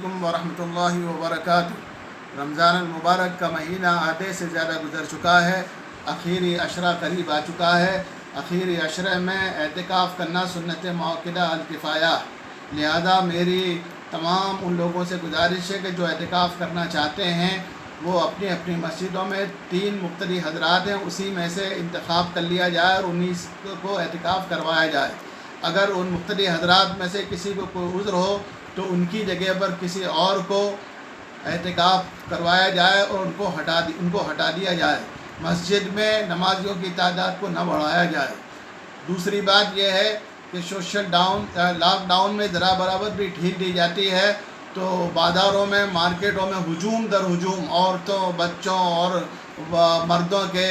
علیکم ورحمۃ اللہ وبرکاتہ۔ رمضان المبارک کا مہینہ آدھے سے زیادہ گزر چکا ہے، آخری عشرہ قریب آ چکا ہے۔ آخری عشرے میں اعتکاف کرنا سنت موقدہ الکفایہ، لہذا میری تمام ان لوگوں سے گزارش ہے کہ جو اعتکاف کرنا چاہتے ہیں وہ اپنی اپنی مسجدوں میں 3 مقتدی حضرات ہیں، اسی میں سے انتخاب کر لیا جائے اور انہی کو اعتکاف کروایا جائے۔ اگر ان مقتدی حضرات میں سے کسی کو کوئی عذر ہو تو ان کی جگہ پر کسی اور کو اعتکاف کروایا جائے اور ان کو ہٹا دیا جائے۔ مسجد میں نمازیوں کی تعداد کو نہ بڑھایا جائے۔ دوسری بات یہ ہے کہ لاک ڈاؤن میں ذرا برابر بھی ڈھیل دی جاتی ہے تو بازاروں میں، مارکیٹوں میں ہجوم در ہجوم عورتوں، بچوں اور مردوں کے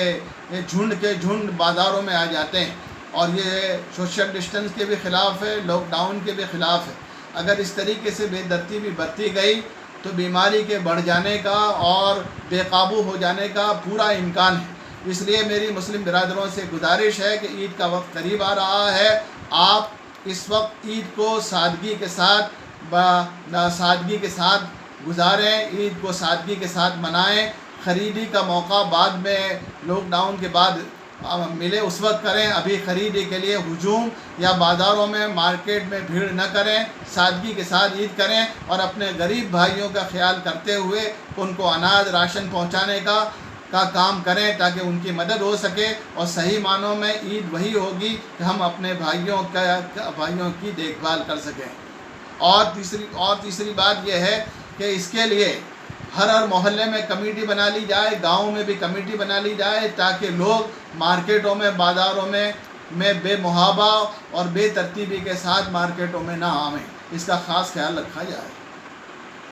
جھنڈ بازاروں میں آ جاتے ہیں، اور یہ سوشل ڈسٹنس کے بھی خلاف ہے، لاک ڈاؤن کے بھی خلاف ہے۔ اگر اس طریقے سے بے ترتیبی برتی گئی تو بیماری کے بڑھ جانے کا اور بے قابو ہو جانے کا پورا امکان ہے۔ اس لیے میری مسلم برادروں سے گزارش ہے کہ عید کا وقت قریب آ رہا ہے، آپ اس وقت عید کو سادگی کے ساتھ گزاریں، عید کو سادگی کے ساتھ منائیں۔ خریدی کا موقع بعد میں لاک ڈاؤن کے بعد ملے اس وقت کریں، ابھی خریدی کے لیے ہجوم یا بازاروں میں، مارکیٹ میں بھیڑ نہ کریں، سادگی کے ساتھ عید کریں اور اپنے غریب بھائیوں کا خیال کرتے ہوئے ان کو اناج راشن پہنچانے کا کام کریں تاکہ ان کی مدد ہو سکے، اور صحیح معنوں میں عید وہی ہوگی کہ ہم اپنے بھائیوں کی دیکھ بھال کر سکیں۔ اور تیسری بات یہ ہے کہ اس کے لیے ہر محلے میں کمیٹی بنا لی جائے، گاؤں میں بھی کمیٹی بنا لی جائے تاکہ لوگ مارکیٹوں میں، بازاروں میں بے محابہ اور بے ترتیبی کے ساتھ مارکیٹوں میں نہ آویں۔ اس کا خاص خیال رکھا جائے۔